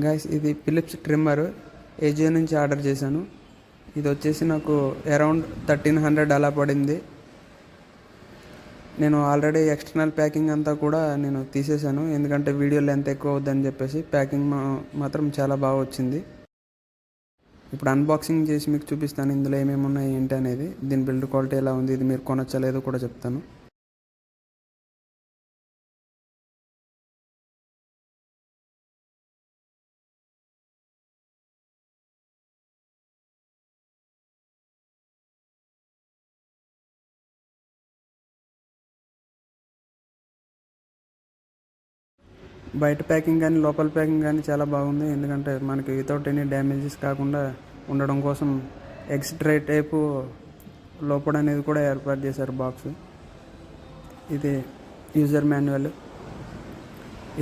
Guys ఇది Philips trimmer Ajio నుంచి order చేశాను. ఇది వచ్చేసి నాకు అరౌండ్ 1300 అలా పడింది. నేను ఆల్రెడీ ఎక్స్టర్నల్ ప్యాకింగ్ అంతా కూడా నేను తీసేశాను, ఎందుకంటే వీడియో లెంత్ ఎక్కువ అవుద్దని చెప్పేసి. ప్యాకింగ్ మాత్రం చాలా బాగా వచ్చింది. ఇప్పుడు అన్బాక్సింగ్ చేసి మీకు చూపిస్తాను ఇందులో ఏమేమి ఉన్నాయి ఏంటి అనేది. దీని బిల్డ్ క్వాలిటీ ఎలా ఉంది, ఇది మీరు కొనొచ్చా లేదో కూడా చెప్తాను. బయట ప్యాకింగ్ కానీ లోపల ప్యాకింగ్ కానీ చాలా బాగుంది, ఎందుకంటే మనకి వితౌట్ ఎనీ డ్యామేజెస్ కాకుండా ఉండడం కోసం ఎక్స్ట్రా టైపు లోపల అనేది కూడా ఏర్పాటు చేశారు బాక్స్. ఇది యూజర్ మాన్యువల్,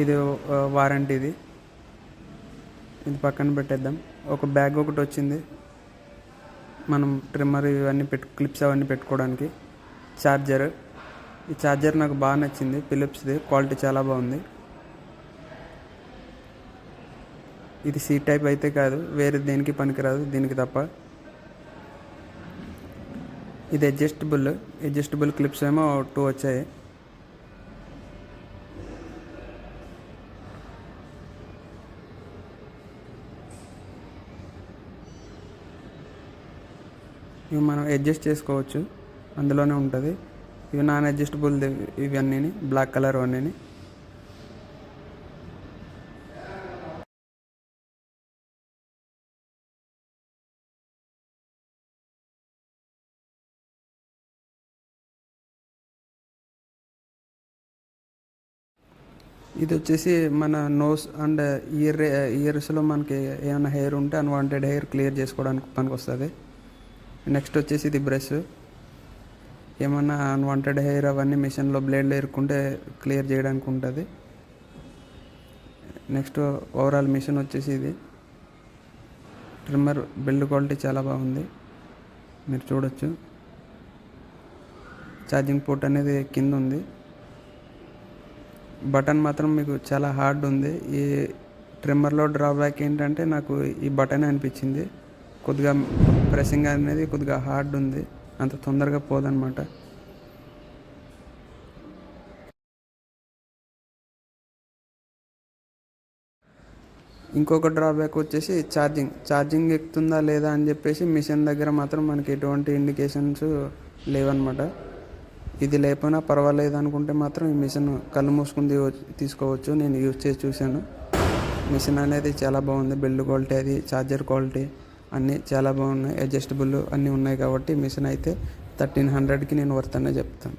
ఇది వారంటీది. ఇది పక్కన పెట్టేద్దాం. ఒక బ్యాగ్ ఒకటి వచ్చింది మనం ట్రిమ్మర్ ఇవన్నీ క్లిప్స్ అవన్నీ పెట్టుకోవడానికి. ఛార్జర్, ఈ ఛార్జర్ నాకు బాగా నచ్చింది, ఫిలిప్స్ది, క్వాలిటీ చాలా బాగుంది. ఇది సీ టైప్ అయితే కాదు, వేరే దేనికి పనికిరాదు, దీనికి తప్ప. ఇది అడ్జస్టబుల్ క్లిప్స్ ఏమో 2 వచ్చాయి. ఇవి మనం అడ్జస్ట్ చేసుకోవచ్చు, అందులోనే ఉంటుంది. ఇవి నాన్ అడ్జస్టబుల్, ఇవన్నీ బ్లాక్ కలర్ అన్నీ. ఇది వచ్చేసి మన నోస్ అండ్ ఇయర్స్లో మనకి ఏమైనా హెయిర్ ఉంటే అన్వాంటెడ్ హెయిర్ క్లియర్ చేసుకోవడానికి పనికి వస్తుంది. నెక్స్ట్ వచ్చేసి ఇది బ్రష్, ఏమన్నా అన్వాంటెడ్ హెయిర్ అవన్నీ మిషన్లో బ్లేడ్లో ఇరుక్కుంటే క్లియర్ చేయడానికి ఉంటుంది. నెక్స్ట్ ఓవరాల్ మిషన్ వచ్చేసి ఇది. ట్రిమ్మర్ బిల్డ్ క్వాలిటీ చాలా బాగుంది, మీరు చూడొచ్చు. ఛార్జింగ్ పోర్ట్ అనేది కింద ఉంది. బటన్ మాత్రం మీకు చాలా హార్డ్ ఉంది. ఈ ట్రిమ్మర్లో డ్రాబ్యాక్ ఏంటంటే నాకు ఈ బటన్ అనిపించింది, కొద్దిగా ప్రెస్సింగ్ అనేది కొద్దిగా హార్డ్ ఉంది, అంత తొందరగా పోదన్నమాట. ఇంకొక డ్రాబ్యాక్ వచ్చేసి ఛార్జింగ్ ఎక్కుతుందా లేదా అని చెప్పేసి మిషన్ దగ్గర మాత్రం మనకి ఎటువంటి ఇండికేషన్స్ లేవన్నమాట. ఇది లేకపోయినా పర్వాలేదు అనుకుంటే మాత్రం ఈ మిషన్ కళ్ళు మూసుకుని తీసుకోవచ్చు. నేను యూజ్ చేసి చూశాను, మిషన్ అనేది చాలా బాగుంది. బిల్డ్ క్వాలిటీ, అది ఛార్జర్ క్వాలిటీ అన్నీ చాలా బాగున్నాయి. అడ్జస్టబుల్ అన్నీ ఉన్నాయి కాబట్టి మిషన్ అయితే 1300కి నేను వర్త్ అనే చెప్తాను.